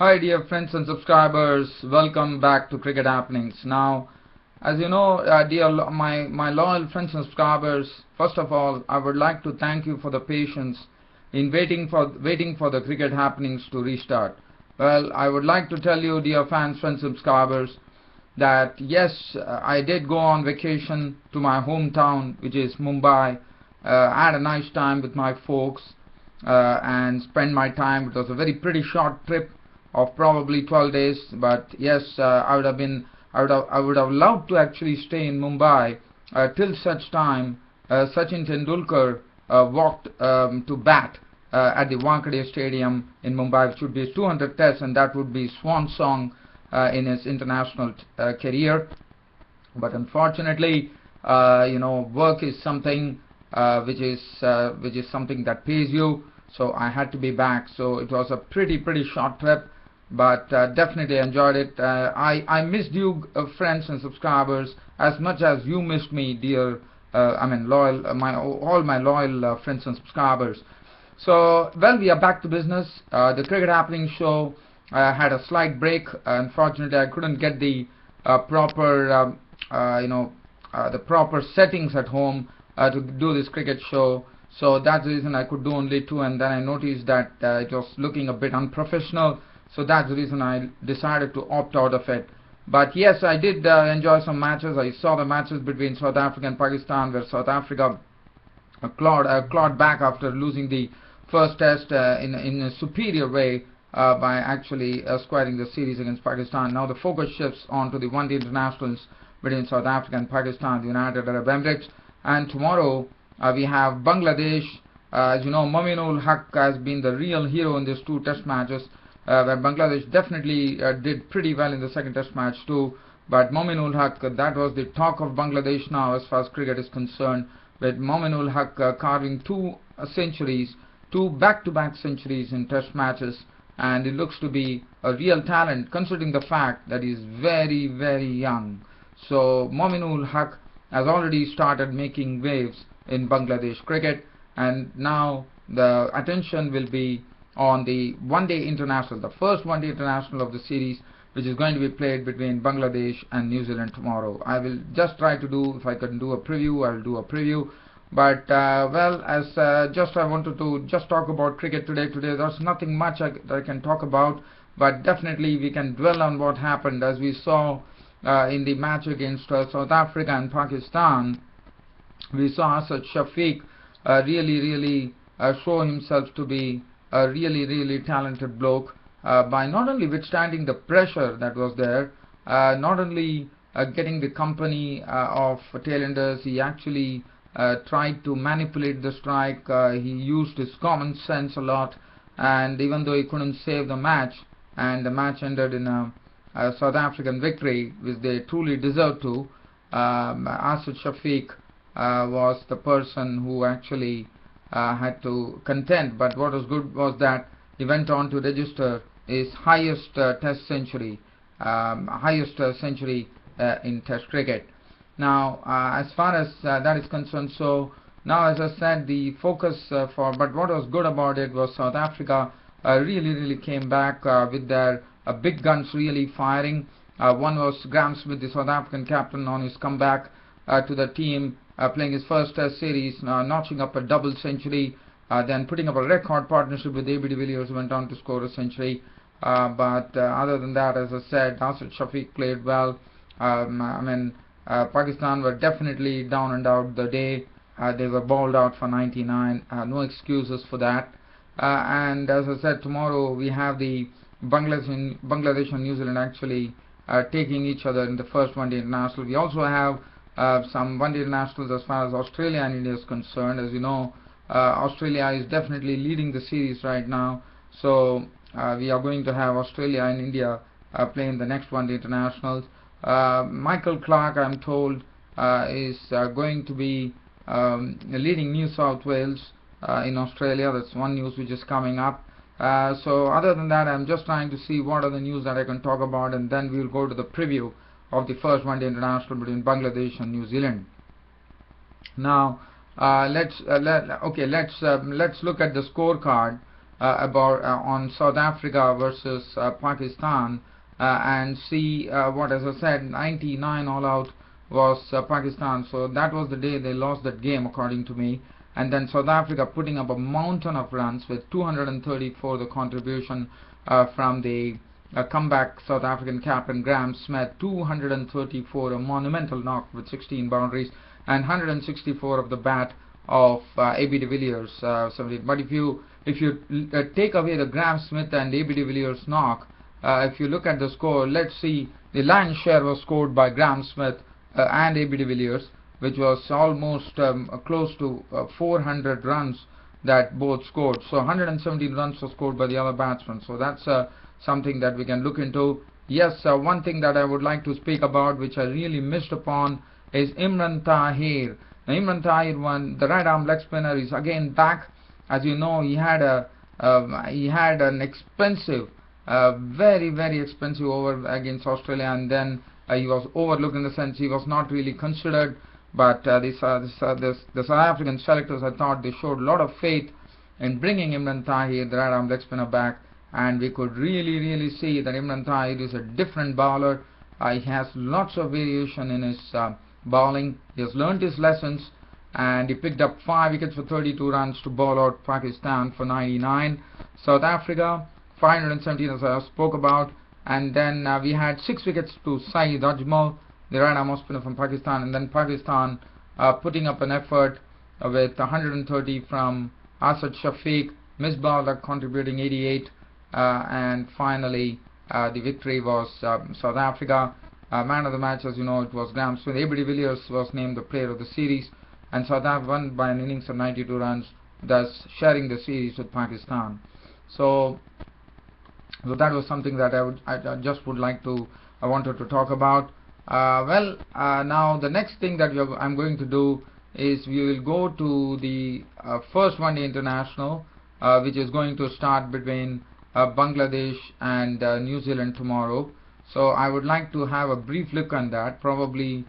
Hi dear friends and subscribers, welcome back to Cricket Happenings. Now, as you know, my loyal friends and subscribers, first of all, I would like to thank you for the patience in waiting for the Cricket Happenings to restart. Well, I would like to tell you, dear fans, friends, subscribers, that yes, I did go on vacation to my hometown, which is Mumbai. I had a nice time with my folks and spent my time. It was a very pretty short trip of probably 12 days, but yes, I would have loved to actually stay in Mumbai till such time Sachin Tendulkar walked to bat at the Wankhede Stadium in Mumbai, which would be his 200th test, and that would be swan song in his international career. But unfortunately, work is something which is something that pays you. So I had to be back. So it was a pretty short trip, but definitely enjoyed it. I missed you, friends and subscribers, as much as you missed me, dear. Loyal, all my loyal friends and subscribers. So, well, we are back to business. The Cricket Happening show had a slight break. Unfortunately, I couldn't get the proper, the proper settings at home to do this cricket show. So that's the reason I could do only two, and then I noticed that it was looking a bit unprofessional. So that's the reason I decided to opt out of it. But yes, I did enjoy some matches. I saw the matches between South Africa and Pakistan, where South Africa clawed back after losing the first test in a superior way by actually squaring the series against Pakistan. Now the focus shifts onto the one-day internationals between South Africa and Pakistan, the United Arab Emirates, and tomorrow we have Bangladesh. As you know, Mominul Haq has been the real hero in these two test matches, where Bangladesh definitely did pretty well in the second test match too. But Mominul Haq, that was the talk of Bangladesh now as far as cricket is concerned, with Mominul Haq carving two back-to-back centuries in test matches, and it looks to be a real talent considering the fact that he is very young. So Mominul Haq has already started making waves in Bangladesh cricket, and now the attention will be on the one-day international, the first one-day international of the series, which is going to be played between Bangladesh and New Zealand tomorrow. I will just try to do, if I can do a preview, I'll do a preview. But well, as I wanted to just talk about cricket today. There's nothing much that I can talk about, but definitely we can dwell on what happened. As we saw in the match against South Africa and Pakistan, we saw Asad Shafiq really show himself to be a really talented bloke by not only withstanding the pressure that was there, not only getting the company of tailenders. He actually tried to manipulate the strike. He used his common sense a lot, and even though he couldn't save the match, and the match ended in a South African victory, which they truly deserved to, Asad Shafiq was the person who actually had to contend. But what was good was that he went on to register his highest test century, in test cricket. Now, as far as that is concerned, so now, as I said, the focus but what was good about it was South Africa really came back with their big guns really firing. One was Graham Smith, the South African captain, on his comeback to the team, playing his first test series, notching up a double century, then putting up a record partnership with A.B. de Villiers, who went on to score a century. But other than that, as I said, Asad Shafiq played well. Pakistan were definitely down and out the day. They were bowled out for 99. No excuses for that. And as I said, tomorrow we have the Bangladesh and New Zealand actually taking each other in the first one-day international. We also have some one-day internationals as far as Australia and India is concerned. As you know, Australia is definitely leading the series right now. So we are going to have Australia and India playing the next one-day internationals. Michael Clarke, I'm told, is going to be leading New South Wales in Australia. That's one news which is coming up. So other than that, I'm just trying to see what are the news that I can talk about, and then we'll go to the preview of the first one-day international between Bangladesh and New Zealand. Now let's look at the scorecard about on South Africa versus Pakistan, and see what, as I said, 99 all out was Pakistan. So that was the day they lost that game, according to me. And then South Africa putting up a mountain of runs with 234, the contribution from the comeback South African captain Graham Smith, 234, a monumental knock with 16 boundaries, and 164 of the bat of AB de Villiers. 17. But if you take away the Graham Smith and AB de Villiers knock, if you look at the score, let's see, the lion's share was scored by Graham Smith and AB de Villiers, which was almost close to 400 runs that both scored. So 117 runs were scored by the other batsmen. So that's something that we can look into. Yes, one thing that I would like to speak about, which I really missed upon, is Imran Tahir. Now, Imran Tahir, the right arm leg spinner, is again back. As you know, he had an expensive, very expensive over against Australia, and then he was overlooked in the sense he was not really considered. But the South African selectors, I thought they showed a lot of faith in bringing Imran Tahir, the right arm leg spinner, back, and we could really see that Imran Tahir is a different bowler. He has lots of variation in his bowling. He has learnt his lessons, and he picked up 5 wickets for 32 runs to bowl out Pakistan for 99. South Africa 517, as I spoke about, and then we had 6 wickets to Saeed Ajmal, the right arm spinner from Pakistan, and then Pakistan putting up an effort with 130 from Asad Shafiq, Misbah contributing 88, and finally the victory was South Africa. Man of the match, as you know, it was Graham Smith. AB de Villiers was named the player of the series, and South Africa won by an innings of 92 runs, thus sharing the series with Pakistan. So that was something that I wanted to talk about. Now the next thing that I'm going to do is we will go to the first one-day international, which is going to start between Bangladesh and New Zealand tomorrow. So I would like to have a brief look on that, probably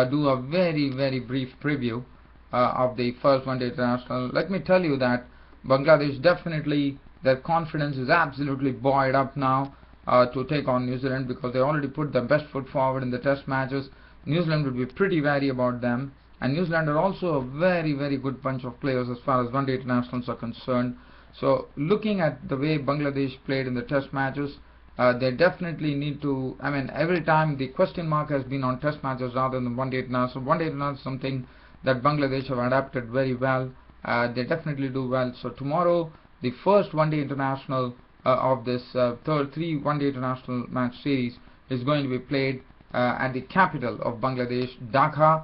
do a very brief preview of the first one-day international. Let me tell you that Bangladesh, definitely their confidence is absolutely buoyed up now to take on New Zealand, because they already put their best foot forward in the test matches. New Zealand would be pretty wary about them, and New Zealand are also a very good bunch of players as far as one-day internationals are concerned. So looking at the way Bangladesh played in the test matches, they definitely need to, I mean, every time the question mark has been on test matches rather than one-day international. One-day international is something that Bangladesh have adapted very well. They definitely do well. So tomorrow, the first one-day international of this third 3 one-day international match series is going to be played at the capital of Bangladesh, Dhaka.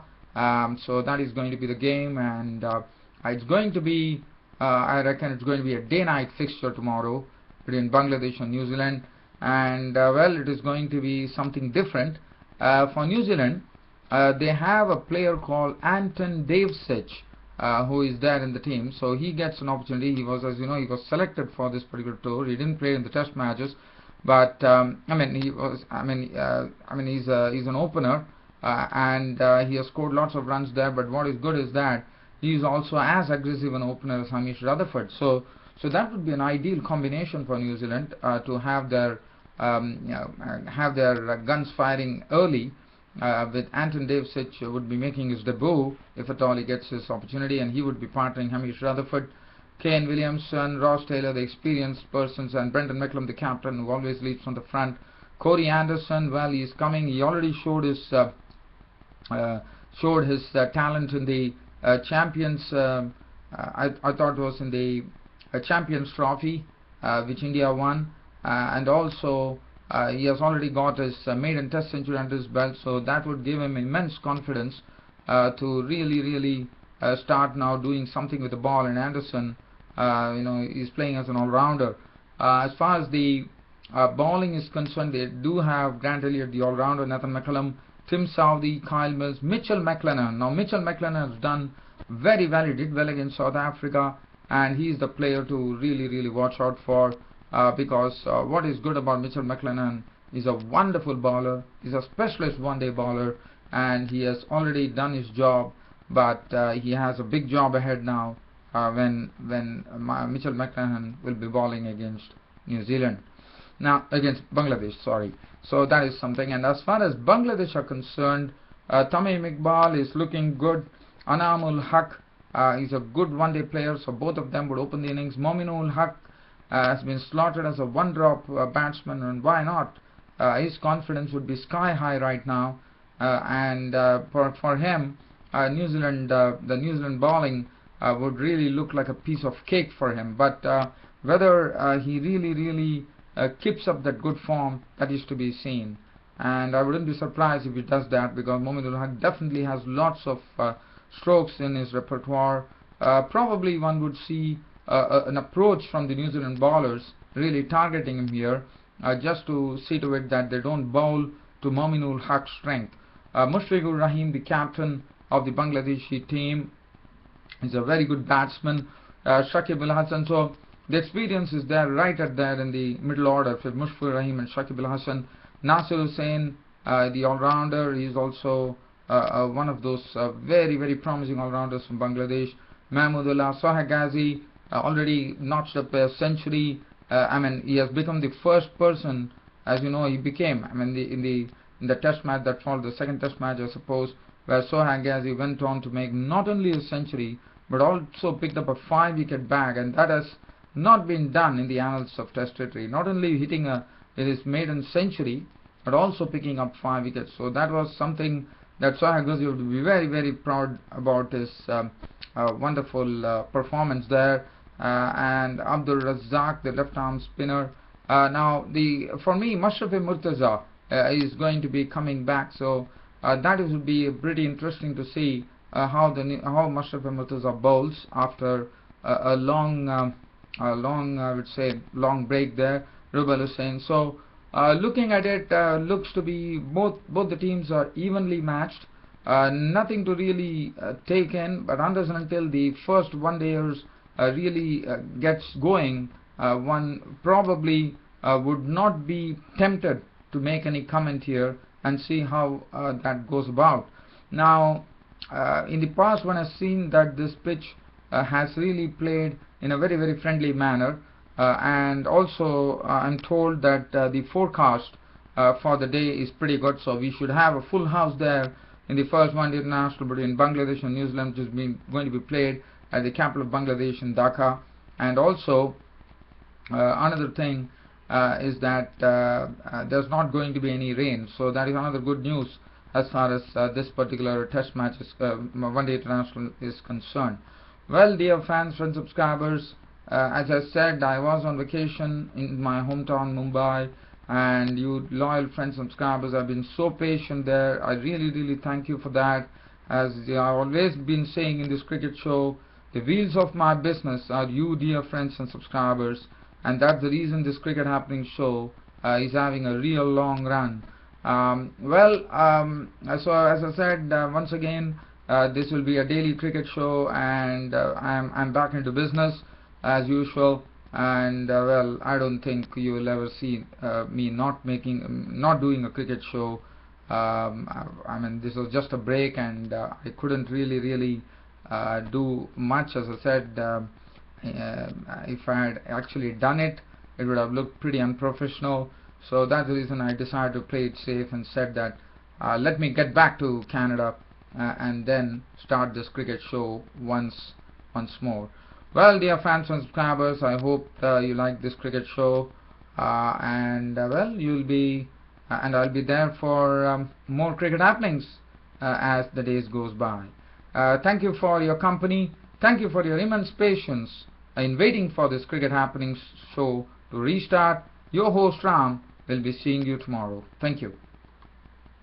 So that is going to be the game, and it's going to be, I reckon it's going to be a day-night fixture tomorrow between Bangladesh and New Zealand. And well, it is going to be something different. For New Zealand, they have a player called Anton Davcic, who is there in the team. So he gets an opportunity. He was, as you know, he was selected for this particular tour. He didn't play in the test matches, but he's an opener, and he has scored lots of runs there. But what is good is that he is also as aggressive an opener as Hamish Rutherford. So that would be an ideal combination for New Zealand to have their guns firing early. With Anton Davcic would be making his debut, if at all he gets his opportunity, and he would be partnering Hamish Rutherford, Kane Williamson, Ross Taylor, the experienced persons, and Brendan McCullum, the captain, who always leads from the front. Corey Anderson, well, he's coming. He already showed his talent in the Champions. I thought it was in the Champions Trophy, which India won, and also he has already got his maiden test century under his belt, so that would give him immense confidence to really start now doing something with the ball. And Anderson, he's playing as an all-rounder. As far as the bowling is concerned, they do have Grant Elliott, the all-rounder, Nathan McCullum, Tim Southey, Kyle Mills, Mitchell McLennan. Now Mitchell McLennan has done very well. He did well against South Africa, and he's the player to really watch out for. Because what is good about Mitchell McLennan is a wonderful bowler. He's a specialist one-day bowler, and he has already done his job, but he has a big job ahead now when Mitchell McClenaghan will be bowling against New Zealand. Now against Bangladesh, sorry. So that is something. And as far as Bangladesh are concerned, Tamim Iqbal is looking good. Anamul Haq is a good one-day player, so both of them would open the innings. Mominul Haq has been slotted as a one-drop batsman, and why not? His confidence would be sky high right now, and for him, the New Zealand bowling would really look like a piece of cake for him. But whether he really keeps up that good form, that is to be seen. And I wouldn't be surprised if he does that, because Mominul Haq definitely has lots of strokes in his repertoire. Probably one would see an approach from the New Zealand bowlers really targeting him here, just to see to it that they don't bowl to Mominul Haq's strength. Mushfiqur Rahim, the captain of the Bangladeshi team, is a very good batsman. Shakib Al Hasan, so the experience is there right at there in the middle order for Mushfiqur Rahim and Shakib Al Hasan. Nasir Hussain, the all-rounder, he is also one of those very promising all-rounders from Bangladesh. Mahmudullah Sohail Ghazi already notched up a century. He has become the first person, as you know, he became. In the test match that followed, the second test match, I suppose, where Sohail Ghazi went on to make not only a century but also picked up a 5-wicket bag, and that has not been done in the annals of Test cricket. Not only hitting his maiden century, but also picking up 5 wickets. So that was something that Sohail Ghazi would be very proud about, his wonderful performance there. And Abdul Razzaq, the left-arm spinner. Now, for me, Mashrafe Murtaza is going to be coming back, so that would be pretty interesting to see how Mashrafe Murtaza bowls after a long, I would say, long break there. Rubal Hussain. So looking at it, looks to be both the teams are evenly matched. Nothing to really take in, but unless and until the first one-dayers really gets going, one probably would not be tempted to make any comment here and see how that goes about. Now, in the past, one has seen that this pitch has really played in a very friendly manner, and also I'm told that the forecast for the day is pretty good, so we should have a full house there in the first one-day international between Bangladesh and New Zealand, which is going to be played at the capital of Bangladesh in Dhaka. And also another thing is that there's not going to be any rain, so that is another good news as far as this particular test match is, one-day international is concerned. Well, dear fans, friends, subscribers, as I said, I was on vacation in my hometown Mumbai, and you loyal friends and subscribers have been so patient there. I really thank you for that. As I've always been saying in this cricket show, the wheels of my business are you, dear friends and subscribers, and that's the reason this Cricket Happening show is having a real long run. So as I said, once again, this will be a daily cricket show, and I'm back into business as usual. And well, I don't think you will ever see me not doing a cricket show. This was just a break, and I couldn't really do much. As I said, if I had actually done it, it would have looked pretty unprofessional. So that's the reason I decided to play it safe and said that let me get back to Canada and then start this cricket show once more. Well, dear fans and subscribers, I hope you like this cricket show, and well, you'll be and I'll be there for more cricket happenings as the days goes by. Thank you for your company. Thank you for your immense patience in waiting for this Cricket Happenings show to restart. Your host Ram will be seeing you tomorrow. Thank you.